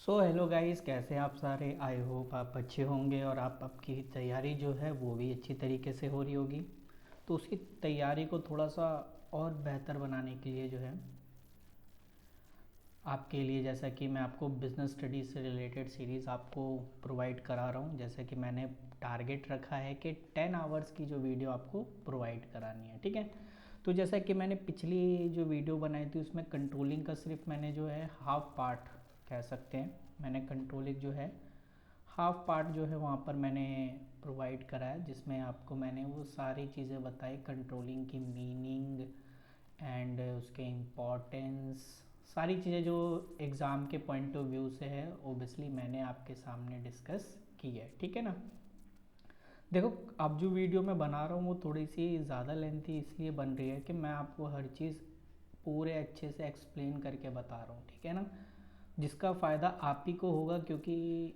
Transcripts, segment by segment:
So hello guys, कैसे हैं आप सारे। आई होप आप अच्छे होंगे और आपकी तैयारी जो है वो भी अच्छी तरीके से हो रही होगी। तो उसकी तैयारी को थोड़ा सा और बेहतर बनाने के लिए जो है आपके लिए, जैसा कि मैं आपको बिज़नेस स्टडीज़ से रिलेटेड सीरीज़ आपको प्रोवाइड करा रहा हूँ। जैसे कि मैंने टारगेट रखा है कि 10 आवर्स की जो वीडियो आपको प्रोवाइड करानी है, ठीक है। तो जैसा कि मैंने पिछली जो वीडियो बनाई थी उसमें कंट्रोलिंग का सिर्फ मैंने जो है हाफ पार्ट कह सकते हैं, मैंने कंट्रोलिंग जो है हाफ पार्ट जो है वहाँ पर मैंने प्रोवाइड करा है, जिसमें आपको मैंने वो सारी चीज़ें बताई, कंट्रोलिंग की मीनिंग एंड उसके इम्पोर्टेंस, सारी चीज़ें जो एग्ज़ाम के पॉइंट ऑफ व्यू से है ओबियसली मैंने आपके सामने डिस्कस की है, ठीक है ना। देखो, अब जो वीडियो मैं बना रहा हूँ वो थोड़ी सी ज़्यादा लेंथी इसलिए बन रही है कि मैं आपको हर चीज़ पूरे अच्छे से एक्सप्लेन करके बता रहा हूँ, ठीक है ना। जिसका फ़ायदा आप ही को होगा, क्योंकि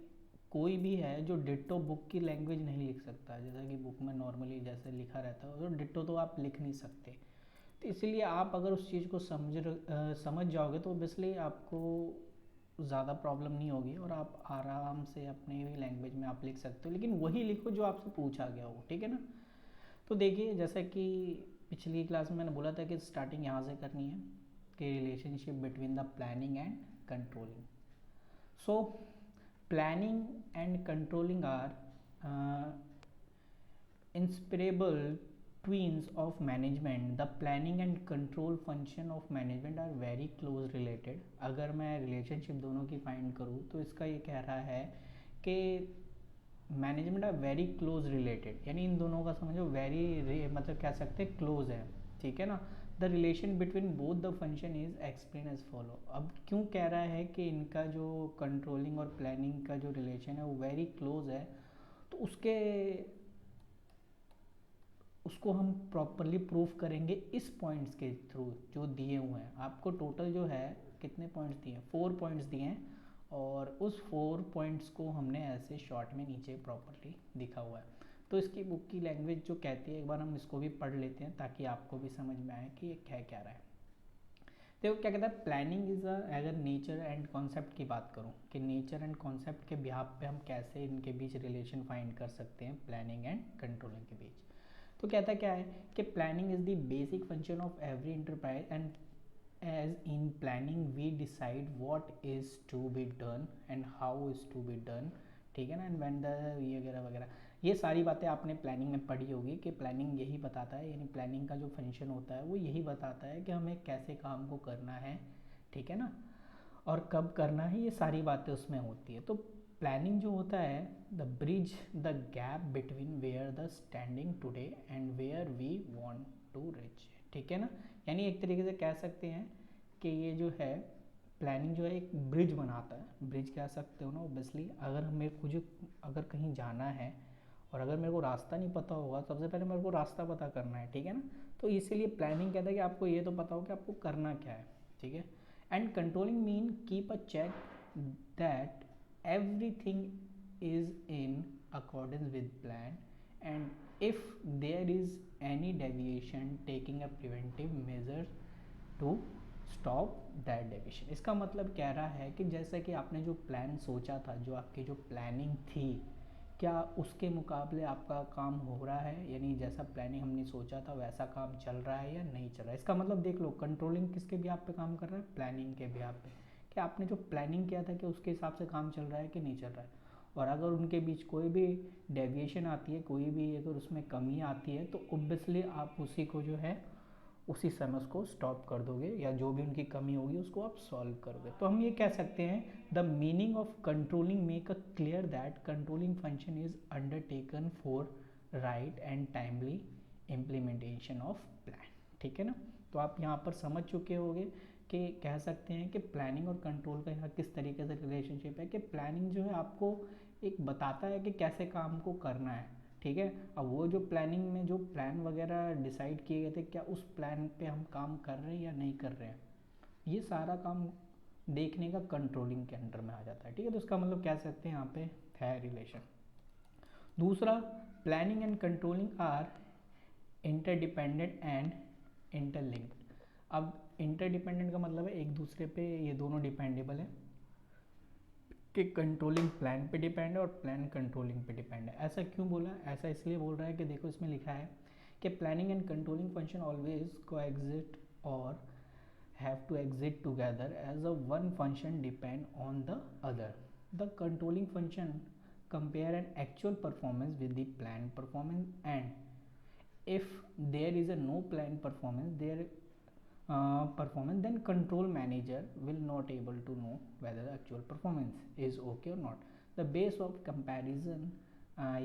कोई भी है जो डिट्टो बुक की लैंग्वेज नहीं लिख सकता। जैसा कि बुक में नॉर्मली जैसे लिखा रहता है तो डिट्टो तो आप लिख नहीं सकते। तो इसलिए आप अगर उस चीज़ को समझ जाओगे तो ओबियसली आपको ज़्यादा प्रॉब्लम नहीं होगी और आप आराम से अपने भी लैंग्वेज में आप लिख सकते हो, लेकिन वही लिखो जो आपसे पूछा गया हो, ठीक है ना। तो देखिए, जैसा कि पिछली क्लास में मैंने बोला था कि स्टार्टिंग यहाँ से करनी है कि relationship between the planning and controlling. So planning and controlling are inseparable twins of management. The planning and control function of management are very close related. अगर मैं रिलेशनशिप दोनों की फाइंड करूँ तो इसका ये कह रहा है कि management are very close related, यानी इन दोनों का समझो वेरी मतलब कह सकते हैं क्लोज है, ठीक है ना। The relation between both the function is explain as follow. अब क्यों कह रहा है कि इनका जो कंट्रोलिंग और प्लानिंग का जो रिलेशन है वो वेरी क्लोज है, तो उसको हम प्रॉपरली प्रूफ करेंगे इस पॉइंट्स के थ्रू जो दिए हुए हैं। आपको टोटल जो है कितने पॉइंट्स दिए हैं, 4 पॉइंट्स दिए हैं, और उस 4 पॉइंट्स को हमने ऐसे शॉर्ट में नीचे प्रॉपरली दिखा हुआ है। तो इसकी बुक की लैंग्वेज जो कहती है, एक बार हम इसको भी पढ़ लेते हैं ताकि आपको भी समझ में आए कि ये क्या रहा है। देखो क्या कहता है, प्लानिंग इज अगर नेचर एंड कॉन्सेप्ट की बात करूँ कि नेचर एंड कॉन्सेप्ट के बिहाफ पे हम कैसे इनके बीच रिलेशन फाइंड कर सकते हैं प्लानिंग एंड कंट्रोलिंग के बीच। तो कहता क्या है कि planning is the basic function of every enterprise and as in planning we decide what is to be done and how is to be done, ठीक है ना, एंड व्हेन द ये वगैरह वगैरह। ये सारी बातें आपने प्लानिंग में पढ़ी होगी कि प्लानिंग यही बताता है, यानी प्लानिंग का जो फंक्शन होता है वो यही बताता है कि हमें कैसे काम को करना है, ठीक है ना, और कब करना है, ये सारी बातें उसमें होती है। तो प्लानिंग जो होता है, the bridge the gap between where the standing today and where we want to reach, ठीक है ना। यानी एक तरीके से कह सकते हैं कि ये जो है प्लानिंग जो है एक ब्रिज बनाता है। ब्रिज कह सकते हो ना ओबियसली। अगर मेरे को जो अगर कहीं जाना है और अगर मेरे को रास्ता नहीं पता होगा, सबसे पहले मेरे को रास्ता पता करना है, ठीक है ना। तो इसीलिए प्लानिंग कहता है कि आपको ये तो पता हो कि आपको करना क्या है, ठीक है। And controlling mean keep a check that everything is in accordance with plan and if there is any deviation taking a preventive measure to stop that deviation. इसका मतलब कह रहा है कि जैसे कि आपने जो प्लान सोचा था, जो आपकी जो प्लानिंग थी, क्या उसके मुकाबले आपका काम हो रहा है, यानी जैसा प्लानिंग हमने सोचा था वैसा काम चल रहा है या नहीं चल रहा है। इसका मतलब देख लो, कंट्रोलिंग किसके बिहाफ पे काम कर रहा है, प्लानिंग के बिहाफ पे, कि आपने जो प्लानिंग किया था कि उसके हिसाब से काम चल रहा है कि नहीं चल रहा है। और अगर उनके बीच कोई भी डेविएशन आती है, कोई भी अगर उसमें कमी आती है, तो ओब्वियसली आप उसी को जो है उसी समय उसको स्टॉप कर दोगे, या जो भी उनकी कमी होगी उसको आप सॉल्व करोगे। तो हम ये कह सकते हैं, the meaning of controlling make a clear that controlling function is undertaken for right and timely implementation of plan, ठीक है ना। तो आप यहाँ पर समझ चुके होंगे कि कह सकते हैं कि प्लानिंग और कंट्रोल का यहाँ किस तरीके से रिलेशनशिप है, कि प्लानिंग जो है आपको एक बताता है कि कैसे काम को करना है, ठीक है। अब वो जो प्लानिंग में जो प्लान वगैरह डिसाइड किए गए थे, क्या उस प्लान पे हम काम कर रहे हैं या नहीं कर रहे हैं, ये सारा काम देखने का कंट्रोलिंग के अंडर में आ जाता है, ठीक है। तो इसका मतलब कह सकते हैं यहाँ पे है रिलेशन। दूसरा, planning and controlling are interdependent and interlinked. अब इंटरडिपेंडेंट का मतलब है एक दूसरे पे ये दोनों डिपेंडेबल है, कि कंट्रोलिंग प्लान पे डिपेंड है और प्लान कंट्रोलिंग पे डिपेंड है। ऐसा क्यों बोला? ऐसा इसलिए बोल रहा है कि देखो इसमें लिखा है कि planning and controlling function always coexist और have to exist together as a one function depend on the other. The controlling function compare an actual performance with the planned performance, and if there is a no planned performance then control manager will not able to know whether the actual performance is okay or not. The base of comparison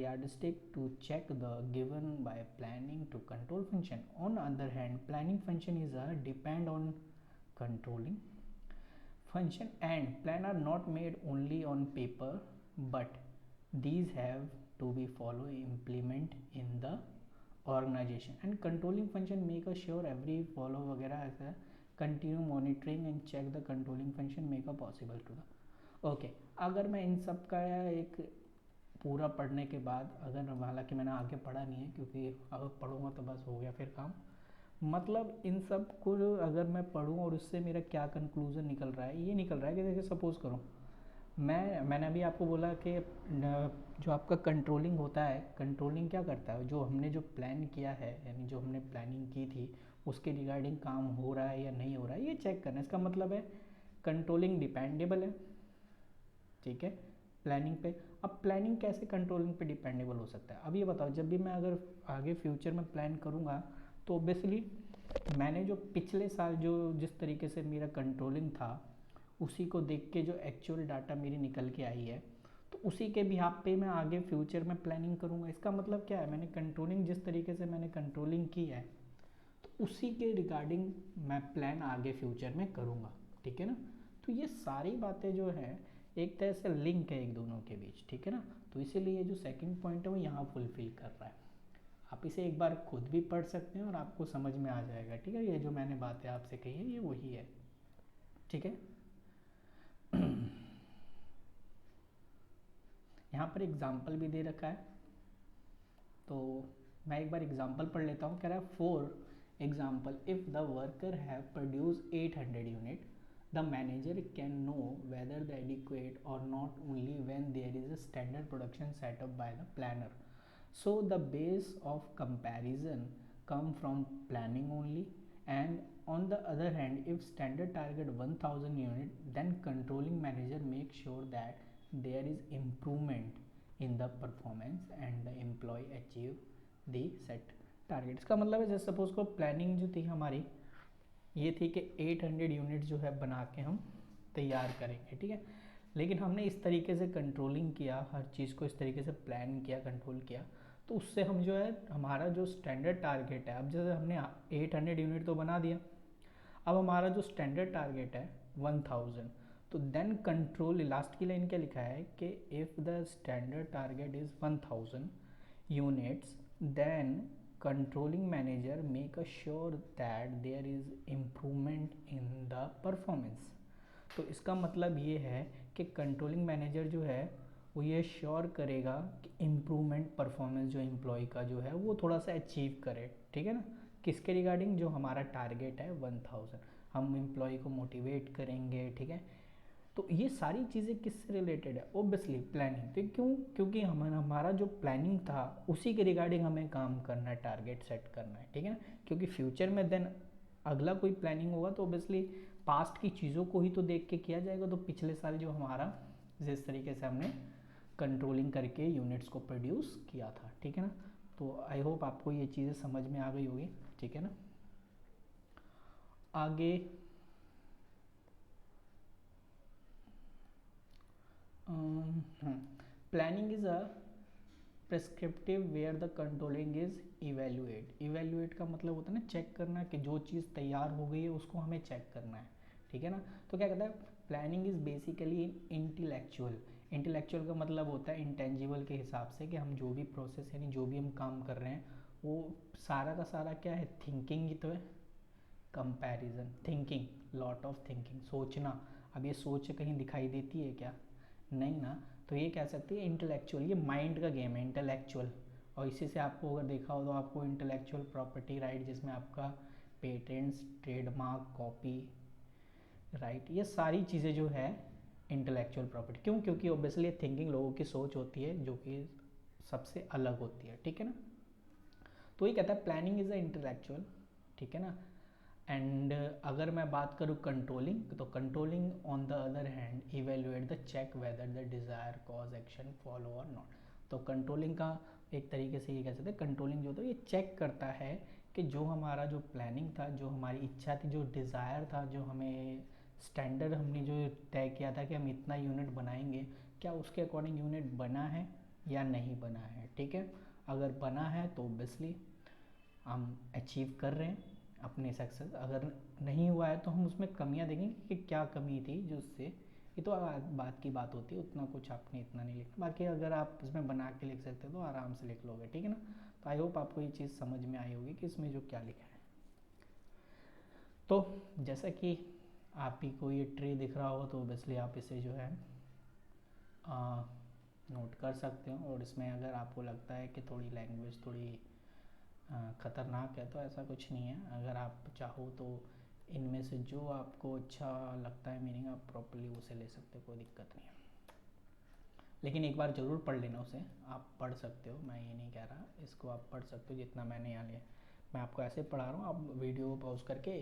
yardstick to check the given by planning to control function. On the other hand, planning function is a depend on controlling function, and plan are not made only on paper, but these have to be follow implement in the organization, and controlling function make sure every follow वगैरह ऐसा continue monitoring and check the controlling function make a possible to the okay. अगर मैं इन सब का एक पूरा पढ़ने के बाद, अगर हालांकि मैंने आगे पढ़ा नहीं है क्योंकि अगर पढ़ूंगा तो बस हो गया फिर काम, मतलब इन सब को अगर मैं पढ़ूँ और उससे मेरा क्या कंक्लूजन निकल रहा है, ये निकल रहा है कि देखिए सपोज़ करो मैंने अभी आपको बोला कि जो आपका कंट्रोलिंग होता है, कंट्रोलिंग क्या करता है, जो हमने जो प्लान किया है यानी जो हमने प्लानिंग की थी उसके रिगार्डिंग काम हो रहा है या नहीं हो रहा है ये चेक करना। इसका मतलब है कंट्रोलिंग डिपेंडेबल है, ठीक है, प्लानिंग पे। अब प्लानिंग कैसे कंट्रोलिंग पे डिपेंडेबल हो सकता है? अब ये बताओ, जब भी मैं अगर आगे फ्यूचर में प्लान करूँगा तो ऑब्वियसली मैंने जो पिछले साल जो जिस तरीके से मेरा कंट्रोलिंग था उसी को देख के जो एक्चुअल डाटा मेरी निकल के आई है तो उसी के बिहाफ पे मैं आगे फ्यूचर में प्लानिंग करूँगा। इसका मतलब क्या है, मैंने कंट्रोलिंग जिस तरीके से मैंने कंट्रोलिंग की है तो उसी के रिगार्डिंग मैं प्लान आगे फ्यूचर में करूँगा, ठीक है ना। तो ये सारी बातें जो है एक तरह से लिंक है एक दोनों के बीच, ठीक है ना। तो इसीलिए जो सेकंड पॉइंट है वो यहाँ फुलफिल कर रहा है। आप इसे एक बार खुद भी पढ़ सकते हैं और आपको समझ में आ जाएगा, ठीक है। ये जो मैंने बातें आपसे कही है ये वही है, ठीक है। यहाँ पर एग्जाम्पल भी दे रखा है तो मैं एक बार एग्जाम्पल पढ़ लेता हूँ। कह रहा है for example if the worker have produce 800 unit the manager can know whether the adequate or not only when there is a standard production set up by the planner. So the base of comparison come from planning only, and on the other hand if standard target 1000 unit then controlling manager make sure that there is improvement in the performance and the employee achieve the set target. इसका मतलब है जैसे suppose को planning जो थी हमारी ये थी कि 800 यूनिट जो है बना के हम तैयार करेंगे, ठीक है। लेकिन हमने इस तरीके से कंट्रोलिंग किया, हर चीज़ को इस तरीके से प्लान किया, कंट्रोल किया, तो उससे हम जो है हमारा जो स्टैंडर्ड टारगेट है, अब जैसे हमने 800 यूनिट तो बना दिया, अब हमारा जो स्टैंडर्ड टारगेट है 1000, तो देन कंट्रोल लास्ट की लाइन क्या लिखा है कि if the standard target is 1000 units then controlling manager make sure that there is improvement in the performance। तो इसका मतलब ये है कि कंट्रोलिंग मैनेजर जो है वो ये श्योर करेगा कि इम्प्रूवमेंट परफॉर्मेंस जो एम्प्लॉय का जो है वो थोड़ा सा अचीव करे, ठीक है ना। किसके रिगार्डिंग? जो हमारा टारगेट है 1000, हम एम्प्लॉय को मोटिवेट करेंगे, ठीक है। तो ये सारी चीज़ें किससे रिलेटेड है? Obviously planning. तो क्यों? क्योंकि हमारा जो प्लानिंग था उसी के रिगार्डिंग हमें काम करना है, टारगेट सेट करना है, ठीक है ना। क्योंकि फ्यूचर में देन अगला कोई प्लानिंग होगा तो ओबियसली पास्ट की चीज़ों को ही तो देख के किया जाएगा। तो पिछले साल जो हमारा जिस तरीके से हमने कंट्रोलिंग करके यूनिट्स को प्रोड्यूस किया था, ठीक है ना। तो आई होप आपको ये चीज़ें समझ में आ गई होगी, ठीक है ना। आगे planning is a prescriptive where the controlling is evaluate. Evaluate का मतलब होता है ना चेक करना, कि जो चीज़ तैयार हो गई है उसको हमें चेक करना है, ठीक है ना। तो क्या कहता है, planning is basically intellectual. Intellectual का मतलब होता है इंटेंजिबल के हिसाब से, कि हम जो भी प्रोसेस यानी जो भी हम काम कर रहे हैं वो सारा का सारा क्या है, थिंकिंग ही तो है। Comparison, thinking, lot of thinking, सोचना। अब ये सोच कहीं दिखाई देती है क्या? नहीं ना। तो ये कह सकते हैं इंटेलेक्चुअल, ये माइंड का गेम है इंटेलेक्चुअल। और इसी से आपको अगर देखा हो तो आपको इंटेलेक्चुअल प्रॉपर्टी राइट, जिसमें आपका पेटेंट्स, ट्रेडमार्क, कॉपी राइट, ये सारी चीज़ें जो है इंटेलेक्चुअल प्रॉपर्टी। क्यों? क्योंकि ऑब्वियसली थिंकिंग लोगों की सोच होती है जो कि सबसे अलग होती है, ठीक है ना। तो ये कहता है प्लानिंग इज अ इंटेलेक्चुअल, ठीक है ना। एंड अगर मैं बात करूँ कंट्रोलिंग, तो controlling on the other hand evaluate the check whether the desire cause action follow और नॉट। तो कंट्रोलिंग का एक तरीके से ये कह सकते हैं, कंट्रोलिंग जो होता है ये चेक करता है कि जो हमारा जो प्लानिंग था, जो हमारी इच्छा थी, जो डिज़ायर था, जो हमें स्टैंडर्ड हमने जो तय किया था कि हम इतना यूनिट बनाएंगे, क्या उसके अकॉर्डिंग यूनिट बना है या नहीं बना है, ठीक है। अगर बना है तो ऑब्वियसली हम अचीव कर रहे हैं अपने सक्सेस। अगर नहीं हुआ है तो हम उसमें कमियां देखेंगे कि क्या कमी थी जो उससे, ये तो बात की बात होती है, उतना कुछ आपने इतना नहीं लिखना। बाकी अगर आप इसमें बना के लिख सकते हो तो आराम से लिख लोगे, ठीक है ना। तो आई होप आपको ये चीज़ समझ में आई होगी कि इसमें जो क्या लिखा है। तो जैसा कि आप ही को ये ट्री दिख रहा हो तो ऑब्वियसली आप इसे जो है नोट कर सकते हो। और इसमें अगर आपको लगता है कि थोड़ी लैंग्वेज थोड़ी ख़तरनाक है तो ऐसा कुछ नहीं है। अगर आप चाहो तो इनमें से जो आपको अच्छा लगता है मीनिंग, आप प्रॉपर्ली उसे ले सकते हो, कोई दिक्कत नहीं है। लेकिन एक बार ज़रूर पढ़ लेना उसे, आप पढ़ सकते हो, मैं ये नहीं कह रहा, इसको आप पढ़ सकते हो जितना मैंने यहाँ लिया। मैं आपको ऐसे पढ़ा रहा हूँ, आप वीडियो पॉज करके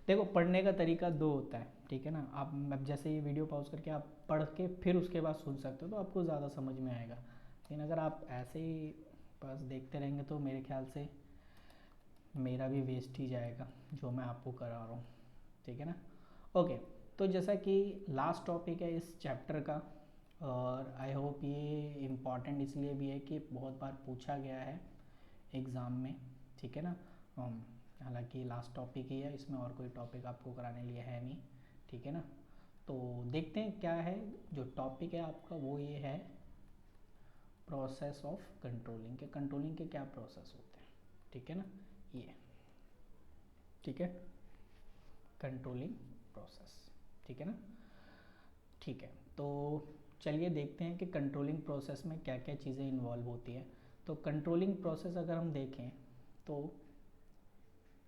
देखो। पढ़ने का तरीका दो होता है, ठीक है ना। आप जैसे ये वीडियो पॉज करके आप पढ़ के फिर उसके बाद सुन सकते हो तो आपको ज़्यादा समझ में आएगा। लेकिन अगर आप ऐसे ही बस देखते रहेंगे तो मेरे ख्याल से मेरा भी वेस्ट ही जाएगा जो मैं आपको करा रहा हूँ, ठीक है ना। ओके, तो जैसा कि लास्ट टॉपिक है इस चैप्टर का, और आई होप ये इम्पॉर्टेंट इसलिए भी है कि बहुत बार पूछा गया है एग्ज़ाम में, ठीक है ना। हालांकि लास्ट टॉपिक ही है, इसमें और कोई टॉपिक आपको कराने लिए है नहीं, ठीक है ना। तो देखते हैं क्या है जो टॉपिक है आपका, वो ये है प्रोसेस ऑफ कंट्रोलिंग के। कंट्रोलिंग के क्या प्रोसेस होते हैं, ठीक है ना, ये ठीक है, कंट्रोलिंग प्रोसेस, ठीक है ना। ठीक है, तो चलिए देखते हैं कि कंट्रोलिंग प्रोसेस में क्या क्या चीज़ें इन्वॉल्व होती है। तो कंट्रोलिंग प्रोसेस अगर हम देखें तो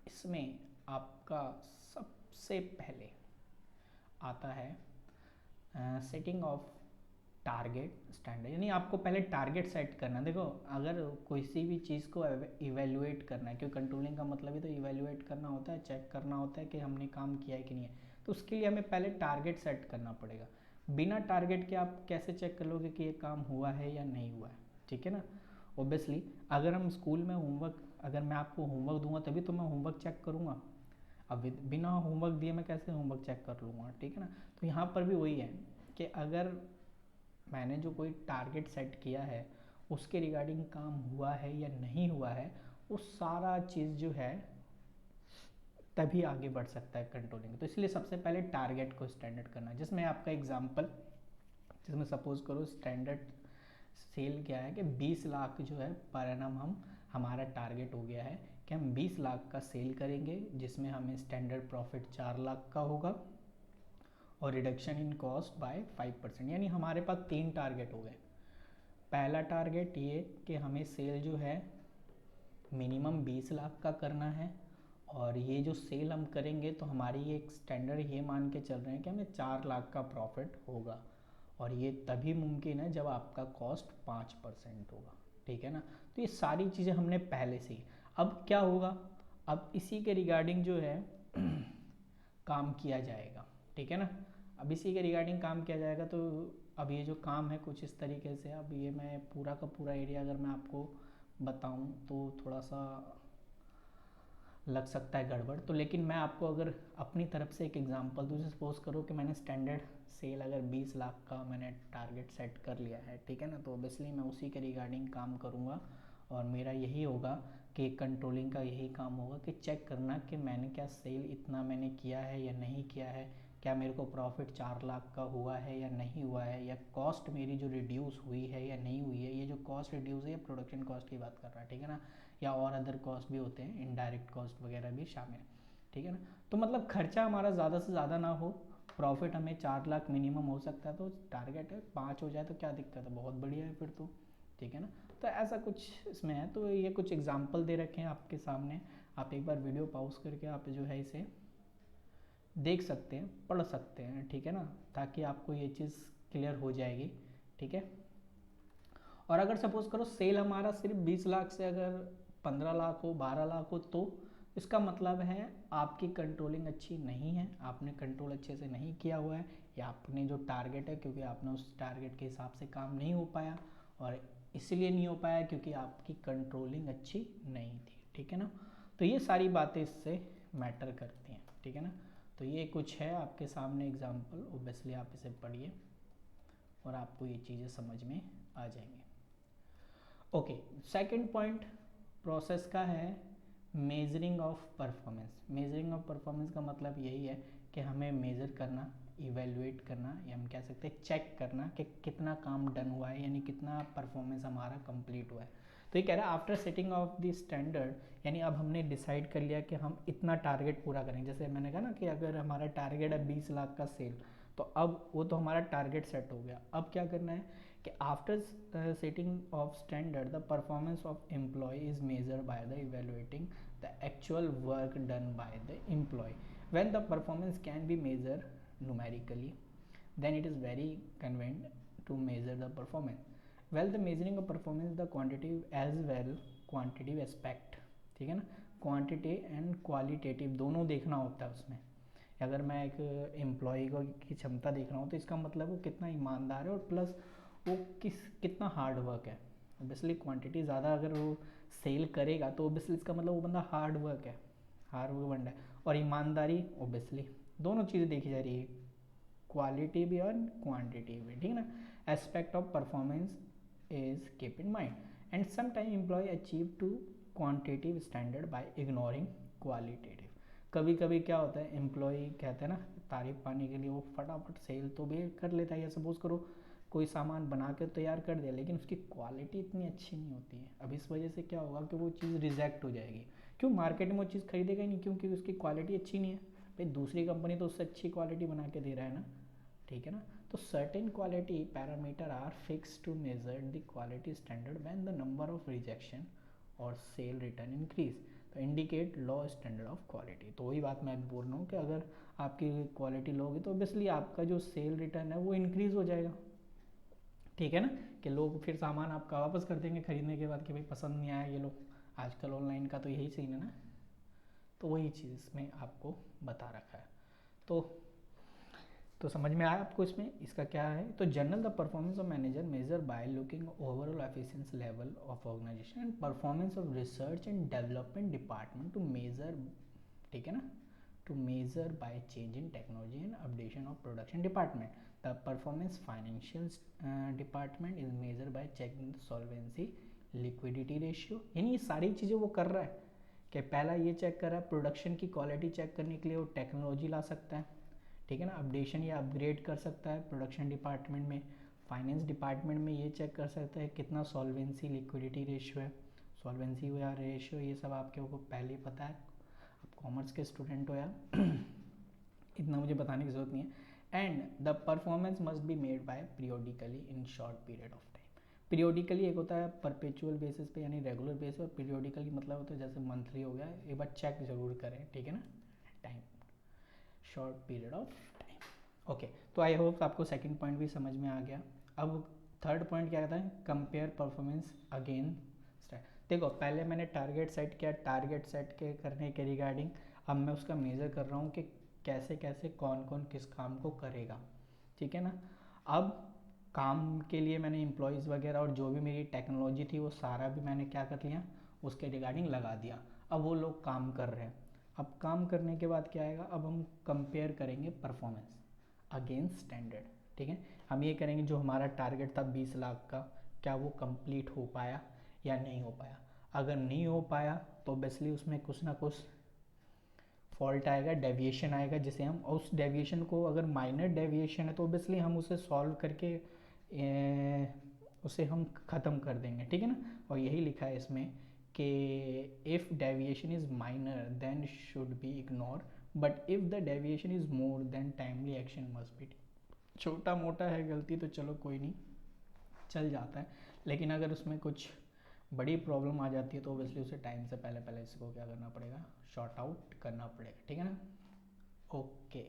इसमें आपका सबसे पहले आता है सेटिंग ऑफ टारगेट स्टैंडर्ड, यानी आपको पहले टारगेट सेट करना। देखो अगर किसी भी चीज़ को इवेल्युएट करना है, क्योंकि कंट्रोलिंग का मतलब ही तो इवेल्युएट करना होता है, चेक करना होता है कि हमने काम किया है कि नहीं है। तो उसके लिए हमें पहले टारगेट सेट करना पड़ेगा। बिना टारगेट के आप कैसे चेक कर लोगे कि ये काम हुआ है या नहीं हुआ है, ठीक है ना। ऑब्वियसली अगर हम स्कूल में होमवर्क, अगर मैं आपको होमवर्क दूंगा तभी तो मैं होमवर्क चेक करूँगा। अब बिना होमवर्क दिए मैं कैसे होमवर्क चेक कर लूँगा, ठीक है ना। तो यहाँ पर भी वही है कि अगर मैंने जो कोई टारगेट सेट किया है उसके रिगार्डिंग काम हुआ है या नहीं हुआ है, वो सारा चीज़ जो है तभी आगे बढ़ सकता है कंट्रोलिंग। तो इसलिए सबसे पहले टारगेट को स्टैंडर्ड करना है। जिसमें आपका एग्जांपल, जिसमें सपोज करो स्टैंडर्ड सेल क्या है कि 20 लाख जो है पर एनम हम, हमारा टारगेट हो गया है कि हम 20 लाख का सेल करेंगे, जिसमें हमें स्टैंडर्ड प्रॉफिट 4 लाख का होगा और रिडक्शन इन कॉस्ट बाय 5%। यानी हमारे पास 3 टारगेट हो गए। पहला टारगेट ये कि हमें सेल जो है मिनिमम 20 लाख का करना है, और ये जो सेल हम करेंगे तो हमारी एक स्टैंडर्ड ये मान के चल रहे हैं कि हमें 4 लाख का प्रॉफिट होगा, और ये तभी मुमकिन है जब आपका कॉस्ट 5% होगा, ठीक है ना। तो ये सारी चीज़ें हमने पहले से ही, अब क्या होगा, अब इसी के रिगार्डिंग जो है काम किया जाएगा, ठीक है ना। अब इसी के रिगार्डिंग काम किया जाएगा। तो अब ये जो काम है कुछ इस तरीके से, अब ये मैं पूरा का पूरा एरिया अगर मैं आपको बताऊं तो थोड़ा सा लग सकता है गड़बड़, तो लेकिन मैं आपको अगर अपनी तरफ से एक एग्जांपल दूँ, सपोज करो कि मैंने स्टैंडर्ड सेल अगर 20 लाख का मैंने टारगेट सेट कर लिया है, ठीक है ना। तो ऑब्वियसली मैं उसी के रिगार्डिंग काम करूँगा, और मेरा यही होगा कि कंट्रोलिंग का यही काम होगा कि चेक करना कि मैंने क्या सेल इतना मैंने किया है या नहीं किया है, क्या मेरे को प्रॉफिट 4 लाख का हुआ है या नहीं हुआ है, या कॉस्ट मेरी जो रिड्यूस हुई है या नहीं हुई है। ये जो कॉस्ट रिड्यूस है प्रोडक्शन कॉस्ट की बात कर रहा है, ठीक है ना, या और अदर कॉस्ट भी होते हैं, इनडायरेक्ट कॉस्ट वगैरह भी शामिल, ठीक है ना। तो मतलब खर्चा हमारा ज़्यादा से ज़्यादा ना हो, प्रॉफिट हमें 4 लाख मिनिमम हो सकता है, तो टारगेट है 5 हो जाए तो क्या दिक्कत है, बहुत बढ़िया है फिर तो, ठीक है ना। तो ऐसा कुछ इसमें है। तो ये कुछ एग्जाम्पल दे रखे हैं आपके सामने, आप एक बार वीडियो पॉज करके आप जो है इसे देख सकते हैं, पढ़ सकते हैं, ठीक है ना, ताकि आपको ये चीज़ क्लियर हो जाएगी, ठीक है। और अगर सपोज करो सेल हमारा सिर्फ 20 लाख से अगर 15 लाख हो, 12 लाख हो, तो इसका मतलब है आपकी कंट्रोलिंग अच्छी नहीं है, आपने कंट्रोल अच्छे से नहीं किया हुआ है, या आपने जो टारगेट है, क्योंकि आपने उस टारगेट के हिसाब से काम नहीं हो पाया, और इसलिए नहीं हो पाया क्योंकि आपकी कंट्रोलिंग अच्छी नहीं थी, ठीक है ना। तो ये सारी बातें इससे मैटर करती हैं, ठीक है ना। तो ये कुछ है आपके सामने एग्जाम्पल, ओबियसली आप इसे पढ़िए और आपको ये चीज़ें समझ में आ जाएंगी। ओके, सेकंड पॉइंट प्रोसेस का है measuring of performance. Measuring of performance का मतलब यही है कि हमें मेज़र करना, इवेलुएट करना, या हम कह सकते हैं चेक करना कि कितना काम डन हुआ है, यानी कितना परफॉर्मेंस हमारा कंप्लीट हुआ है। तो ये कह रहा है after setting of the standard, यानी अब हमने डिसाइड कर लिया कि हम इतना टारगेट पूरा करेंगे। जैसे मैंने कहा ना कि अगर हमारा टारगेट है 20 लाख का सेल, तो अब वो तो हमारा टारगेट सेट हो गया। अब क्या करना है कि after setting of standard the performance of employ is measured by the evaluating the actual work done by the employee. When the performance can be measured numerically, then it is very convenient to measure the performance. Well, the measuring of performance the quantitative as well quantitative aspect, ठीक है ना, quantity and qualitative दोनों देखना होता है उसमें। अगर मैं एक एम्प्लॉय की क्षमता देख रहा हूँ तो इसका मतलब वो कितना ईमानदार है, और प्लस वो कितना हार्ड वर्क है। ओबियसली क्वांटिटी ज़्यादा अगर वो सेल करेगा तो ओबियसली इसका मतलब वो बंदा हार्ड वर्क है, हार्ड वर्क बंदा है। और ईमानदारी ओबियसली दोनों चीज़ें देखी जा रही है, क्वालिटी भी और क्वांटिटी भी, ठीक है ना। Aspect of performance is keep in mind and some time employ achieve to quantitative standard by ignoring qualitative. कभी कभी क्या होता है, एम्प्लॉय कहते हैं ना तारीफ पाने के लिए वो फटाफट सेल तो भी कर लेता है, या सपोज करो कोई सामान बना कर तैयार कर दिया, लेकिन उसकी क्वालिटी इतनी अच्छी नहीं होती है। अब इस वजह से क्या होगा कि वो चीज़ रिजेक्ट हो जाएगी। क्यों? मार्केट में वो चीज़ खरीदेगा ही नहीं, क्योंकि उसकी क्वालिटी अच्छी नहीं है। भाई दूसरी कंपनी तो उससे अच्छी क्वालिटी बना के दे रहा है ना, ठीक है ना। तो certain quality parameter are fix to measure the quality standard when the number of rejection और सेल रिटर्न इंक्रीज, तो indicate low standard of quality. तो वही बात मैं भी बोल रहा हूँ कि अगर आपकी क्वालिटी लो होगी तो ऑब्वियसली आपका जो सेल रिटर्न है वो इंक्रीज हो जाएगा, ठीक है ना। कि लोग फिर सामान आपका वापस कर देंगे खरीदने के बाद कि भाई पसंद नहीं आया ये लो। आजकल ऑनलाइन का तो यही सीन है ना। तो वही चीज़ इसमें आपको बता रखा है। तो समझ में आया आपको इसमें इसका क्या है। तो general the performance of manager measure by looking overall efficiency level of organisation and performance of research and development department to measure, ठीक है ना, to measure by change in technology and updation of production department. The performance financial department is measured by checking the solvency liquidity ratio। यानी ये सारी चीज़ें वो कर रहा है कि पहला ये चेक कर रहा है, प्रोडक्शन की क्वालिटी चेक करने के लिए वो टेक्नोलॉजी ला सकता है, ठीक है ना, अपडेशन या अपग्रेड कर सकता है प्रोडक्शन डिपार्टमेंट में। फाइनेंस डिपार्टमेंट में ये चेक कर सकता है कितना सॉल्वेंसी लिक्विडिटी रेशियो है, सॉल्वेंसी या रेशियो, ये सब आपके को पहले ही पता है, आप कॉमर्स के स्टूडेंट हो यार इतना मुझे बताने की जरूरत नहीं है। And the performance must be made by periodically in short period of time. Periodically एक होता है परपेचुअल बेसिस पे यानी रेगुलर बेसिस, और पीरियोडिकली मतलब होता है जैसे मंथली हो गया, एक बार चेक जरूर करें, ठीक है ना, time, short period of time. Okay, तो आई होप आपको सेकंड पॉइंट भी समझ में आ गया। अब थर्ड पॉइंट क्या कहता है, कंपेयर परफॉर्मेंस अगेन। देखो पहले मैंने टारगेट सेट किया, टारगेट सेट के करने के रिगार्डिंग अब मैं उसका मेज़र कर रहा हूँ कि कैसे कैसे कौन कौन किस काम को करेगा, ठीक है ना। अब काम के लिए मैंने एम्प्लॉयज़ वगैरह और जो भी मेरी टेक्नोलॉजी थी वो सारा भी मैंने क्या कर लिया, उसके रिगार्डिंग लगा दिया। अब वो लोग काम कर रहे हैं। अब काम करने के बाद क्या आएगा, अब हम कंपेयर करेंगे परफॉर्मेंस अगेंस्ट स्टैंडर्ड, ठीक है। हम ये करेंगे जो हमारा टारगेट था 20 लाख का, क्या वो कंप्लीट हो पाया या नहीं हो पाया। अगर नहीं हो पाया तो ऑब्वियसली उसमें कुछ ना कुछ फॉल्ट आएगा, डेविएशन आएगा, जिसे हम उस डेविएशन को, अगर माइनर डेविएशन है तो ऑब्वियसली हम उसे सॉल्व करके उसे हम ख़त्म कर देंगे, ठीक है ना। और यही लिखा है इसमें कि if deviation is minor then should be ignore, but if the deviation is more then timely action must be. छोटा मोटा है गलती तो चलो कोई नहीं, चल जाता है, लेकिन अगर उसमें कुछ बड़ी प्रॉब्लम आ जाती है तो ऑब्वियसली उसे टाइम से पहले इसको क्या करना पड़ेगा, शॉर्ट आउट करना पड़ेगा, ठीक है ना। ओके,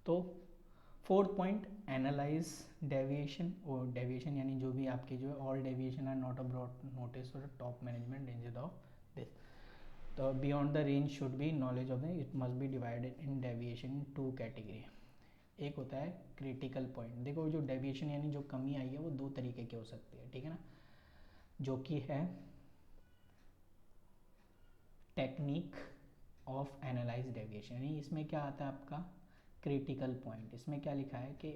तो फोर्थ पॉइंट, एनालाइज डेविएशन, और डेविएशन यानी जो भी आपके जो है all deviation are not abroad notice और top management range of this. तो beyond the range should be knowledge of the, it must be divided in deviation to category. एक होता है क्रिटिकल पॉइंट। देखो जो डेविएशन यानी जो कमी आई है वो दो तरीके की हो सकती है, ठीक है ना, जो कि है टेक्निक ऑफ एनालाइज डेविएशन। यानी इसमें क्या आता है आपका क्रिटिकल पॉइंट। इसमें क्या लिखा है कि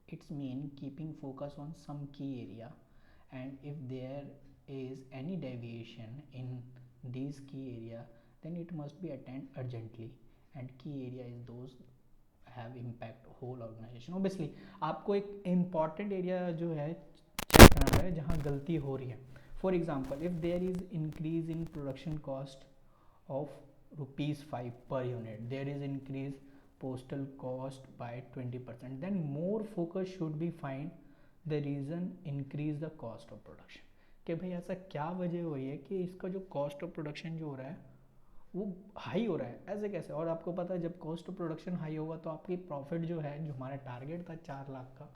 it's mean keeping focus on some key area and if there is any deviation in this key area then it must be attended urgently and key area is those have impact whole organization। obviously आपको एक important area जो है check करना है जहाँ गलती हो रही है। for example if there is increase in production cost of ₹5 per unit, there is increase postal cost by 20%, then more focus should be find the reason increase the cost of production। कि भाई ऐसा क्या वजह हो रही है कि इसका जो कॉस्ट ऑफ प्रोडक्शन जो हो रहा है वो हाई हो रहा है, ऐसे कैसे। और आपको पता है जब कॉस्ट ऑफ प्रोडक्शन हाई होगा तो आपकी प्रॉफिट जो है, जो हमारा टारगेट था 4 लाख का,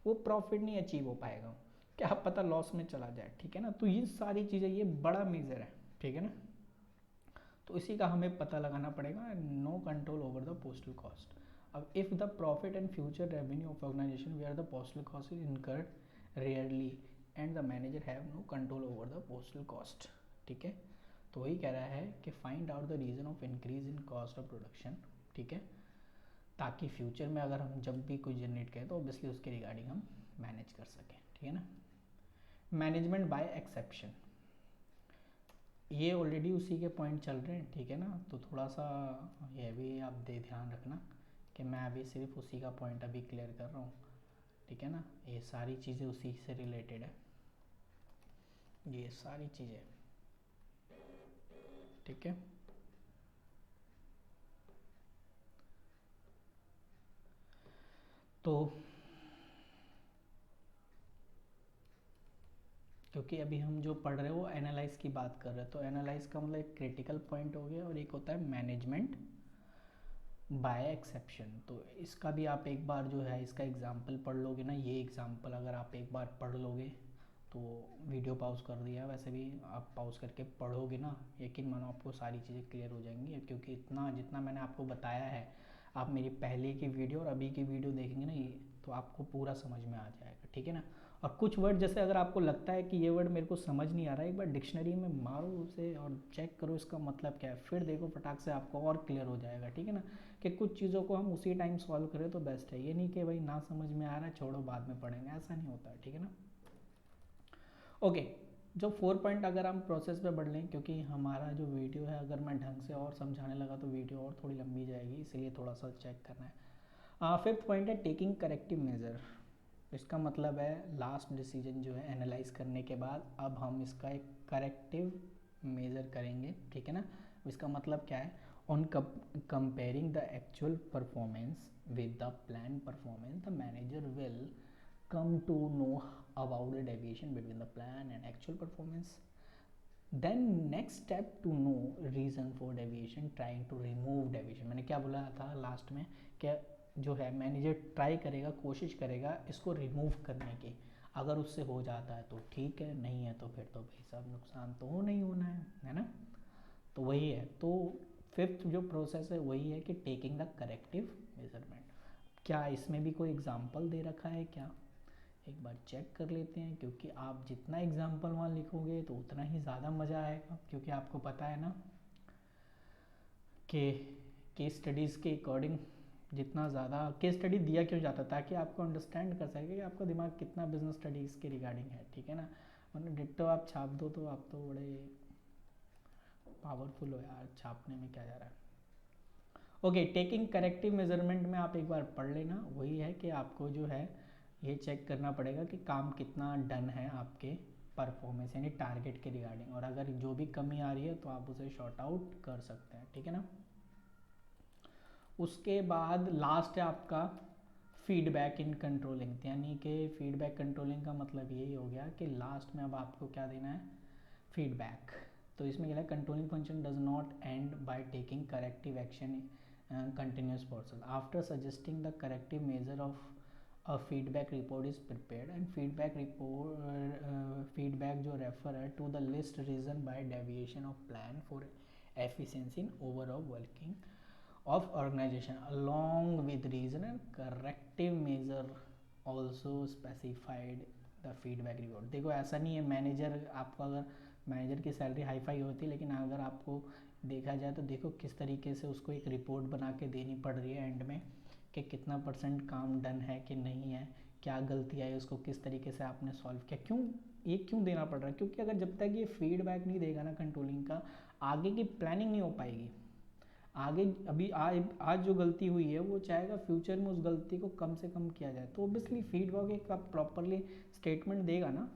वो प्रॉफिट नहीं अचीव हो पाएगा, क्या पता लॉस में चला जाए, ठीक है ना। तो ये सारी चीज़ें, ये बड़ा मेजर है, ठीक है ना। तो इसी का हमें पता लगाना पड़ेगा। No control over the postal cost. अब if the profit and future revenue of organisation where the postal cost is incurred rarely and the manager have no control over the postal cost, ठीक है। तो वही कह रहा है कि find out the reason of increase in cost of production, ठीक है, ताकि फ्यूचर में अगर हम जब भी कुछ जनरेट करें तो ऑब्वियसली उसके रिगार्डिंग हम मैनेज कर सकें, ठीक है ना। मैनेजमेंट बाय एक्सेप्शन, ये ऑलरेडी उसी के पॉइंट चल रहे हैं, ठीक है ना। तो थोड़ा सा ये भी आप ध्यान रखना कि मैं अभी सिर्फ उसी का पॉइंट अभी क्लियर कर रहा हूँ, ठीक है ना। ये सारी चीज़ें उसी से रिलेटेड है, ये सारी चीज़ें, ठीक है। तो क्योंकि अभी हम जो पढ़ रहे हैं वो एनालाइज की बात कर रहे हैं, तो एनालाइज का मतलब एक क्रिटिकल पॉइंट हो गया और एक होता है मैनेजमेंट बाय एक्सेप्शन। तो इसका भी आप एक बार जो है इसका एग्जाम्पल पढ़ लोगे ना, ये एग्जाम्पल अगर आप एक बार पढ़ लोगे तो वीडियो पॉज कर दिया, वैसे भी आप पॉज करके पढ़ोगे ना, यकीन मानो आपको सारी चीज़ें क्लियर हो जाएंगी। क्योंकि इतना जितना मैंने आपको बताया है, आप मेरी पहले की वीडियो और अभी की वीडियो देखेंगे ना, ये तो आपको पूरा समझ में आ जाएगा, ठीक है ना। और कुछ वर्ड जैसे अगर आपको लगता है कि ये वर्ड मेरे को समझ नहीं आ रहा है, एक बार डिक्शनरी में मारो उसे और चेक करो इसका मतलब क्या है, फिर देखो फटाक से आपको और क्लियर हो जाएगा, ठीक है ना। कि कुछ चीज़ों को हम उसी टाइम सॉल्व करें तो बेस्ट है, ये नहीं कि भाई ना समझ में आ रहा है छोड़ो बाद में पढ़ेंगे, ऐसा नहीं होता है, ठीक है ना। ओके, जो 4 पॉइंट अगर हम प्रोसेस पे बढ़ लें, क्योंकि हमारा जो वीडियो है अगर मैं ढंग से और समझाने लगा तो वीडियो और थोड़ी लंबी जाएगी, इसलिए थोड़ा सा चेक करना है। फिफ्थ पॉइंट है टेकिंग करेक्टिव मेजर। इसका मतलब है लास्ट डिसीजन जो है एनालाइज करने के बाद अब हम इसका एक करेक्टिव मेजर करेंगे, ठीक है ना। इसका मतलब क्या है, on comparing the actual performance with the plan performance the manager will come to know about the deviation between the plan and actual performance. Then next step to know reason for deviation, trying to remove deviation। मैंने क्या बोला था last में, क्या जो है manager try करेगा, कोशिश करेगा इसको रिमूव करने की। अगर उससे हो जाता है तो ठीक है, नहीं है तो फिर तो भाई सब नुकसान तो हो नहीं होना है ना। तो वही है। तो फिफ्थ जो प्रोसेस है वही है कि टेकिंग द करेक्टिव मेजरमेंट। क्या इसमें भी कोई एग्जाम्पल दे रखा है क्या, एक बार चेक कर लेते हैं। क्योंकि आप जितना एग्जाम्पल वहाँ लिखोगे तो उतना ही ज़्यादा मज़ा आएगा, क्योंकि आपको पता है ना कि केस स्टडीज़ के अकॉर्डिंग जितना ज़्यादा केस स्टडी दिया क्यों जाता है, ताकि आपको अंडरस्टैंड कर सके कि आपका दिमाग कितना बिजनेस स्टडीज़ के रिगार्डिंग है, ठीक है ना। वरना डिट्टो आप छाप दो तो आप तो बड़े पावरफुल हो यार, छापने में क्या जा रहा है। ओके, टेकिंग करेक्टिव मेजरमेंट में आप एक बार पढ़ लेना। वही है कि आपको जो है ये चेक करना पड़ेगा कि काम कितना डन है आपके परफॉर्मेंस यानी टारगेट के रिगार्डिंग, और अगर जो भी कमी आ रही है तो आप उसे शॉर्ट आउट कर सकते हैं, ठीक है ना। उसके बाद लास्ट है आपका फीडबैक इन कंट्रोलिंग, यानी कि फीडबैक कंट्रोलिंग का मतलब यही हो गया कि लास्ट में अब आपको क्या देना है, फीडबैक। तो इसमें क्या है, controlling function does not and by taking corrective action continuous process after suggesting the corrective measure of a feedback report is prepared and feedback report feedback जो refer है to the list reason by deviation of plan for efficiency in overall working of organization along with reason and corrective measure also specified the feedback report। देखो ऐसा नहीं है manager आपको, अगर manager की salary hi fi होती है, लेकिन अगर आपको देखा जाए तो देखो किस तरीके से उसको एक रिपोर्ट बना के देनी पड़ रही है एंड में कि कितना % काम डन है कि नहीं है, क्या गलती आई उसको किस तरीके से आपने सॉल्व किया। क्यों देना पड़ रहा है? क्योंकि अगर जब तक ये फीडबैक नहीं देगा ना कंट्रोलिंग का, आगे की प्लानिंग नहीं हो पाएगी। आगे अभी आज जो गलती हुई है वो चाहेगा फ्यूचर में उस गलती को कम से कम किया जाए, तो ऑब्वियसली फीडबैक का प्रॉपरली स्टेटमेंट देगा ना।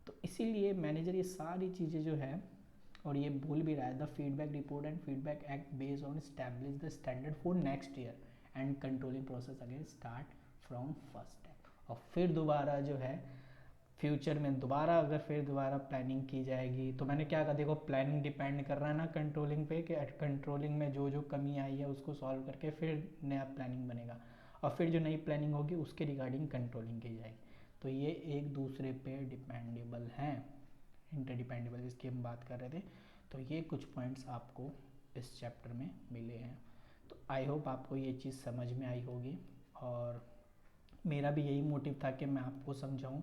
तो इसीलिए मैनेजर ये सारी चीज़ें जो है, और ये बोल भी रहा है the feedback report and feedback act based on establish the standard for next year and controlling process again start from first step. और फिर दोबारा जो है फ्यूचर में दोबारा प्लानिंग की जाएगी। तो मैंने क्या कहा, देखो प्लानिंग डिपेंड कर रहा है ना कंट्रोलिंग पे, कि कंट्रोलिंग में जो जो कमी आई है उसको सॉल्व करके फिर नया प्लानिंग बनेगा, और फिर जो नई प्लानिंग होगी उसके रिगार्डिंग कंट्रोलिंग की जाएगी। तो ये एक दूसरे पे डिपेंडेबल हैं, इंटरडिपेंडेबल जिसकी हम बात कर रहे थे। तो ये कुछ पॉइंट्स आपको इस चैप्टर में मिले हैं। तो आई होप आपको ये चीज़ समझ में आई होगी, और मेरा भी यही मोटिव था कि मैं आपको समझाऊं।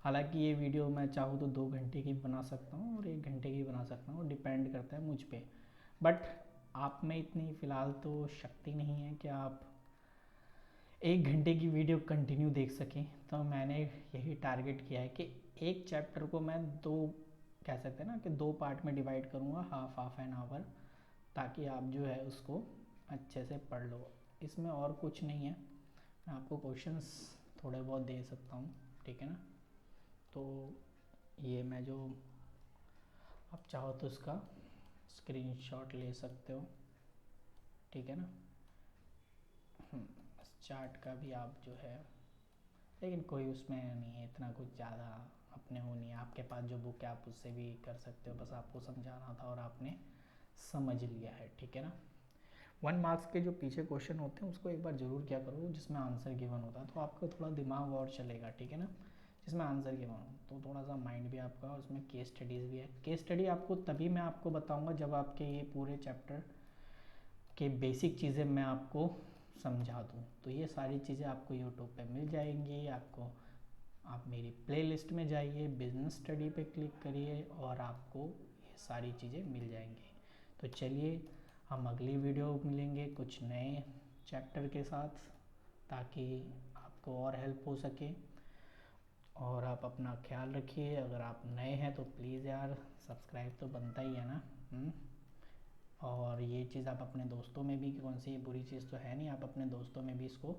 हालांकि ये वीडियो मैं चाहूँ तो 2 घंटे की बना सकता हूँ और 1 घंटे की बना सकता हूँ, डिपेंड करता है मुझ पे। बट आप में इतनी फ़िलहाल तो शक्ति नहीं है कि आप 1 घंटे की वीडियो कंटिन्यू देख सकें। तो मैंने यही टारगेट किया है कि एक चैप्टर को मैं 2 कह सकते हैं ना कि 2 पार्ट में डिवाइड करूँगा, हाफ एन आवर, ताकि आप जो है उसको अच्छे से पढ़ लो। इसमें और कुछ नहीं है, मैं आपको क्वेश्चंस थोड़े बहुत दे सकता हूँ, ठीक है ना। तो ये मैं जो, आप चाहो तो इसका स्क्रीनशॉट ले सकते हो, ठीक है ना। इस चार्ट का भी आप जो है, लेकिन कोई उसमें नहीं है इतना कुछ ज़्यादा अपने हो नहीं है, आपके पास जो बुक है आप उससे भी कर सकते हो, बस आपको समझाना था और आपने समझ लिया है, ठीक है ना। 1 मार्क्स के जो पीछे क्वेश्चन होते हैं उसको एक बार ज़रूर क्या करो जिसमें आंसर गिवन होता है, तो आपका थोड़ा दिमाग और चलेगा, ठीक है ना। जिसमें आंसर गिवन हो तो थोड़ा सा माइंड भी आपका, और उसमें केस स्टडीज़ भी है। केस स्टडी आपको तभी मैं आपको बताऊंगा जब आपके ये पूरे चैप्टर के बेसिक चीज़ें मैं आपको समझा दूँ। तो ये सारी चीज़ें आपको यूट्यूब पे मिल जाएंगी। आप मेरी प्लेलिस्ट में जाइए, बिजनेस स्टडी पे क्लिक करिए और आपको ये सारी चीज़ें मिल जाएंगी। तो चलिए हम अगली वीडियो मिलेंगे कुछ नए चैप्टर के साथ, ताकि आपको और हेल्प हो सके। और आप अपना ख्याल रखिए। अगर आप नए हैं तो प्लीज़ यार सब्सक्राइब तो बनता ही है ना। और ये चीज़ आप अपने दोस्तों में भी, कौन सी बुरी चीज़ तो है नहीं, आप अपने दोस्तों में भी इसको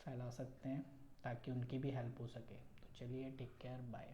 फैला सकते हैं ताकि उनकी भी हेल्प हो सके। तो चलिए टेक केयर, बाय।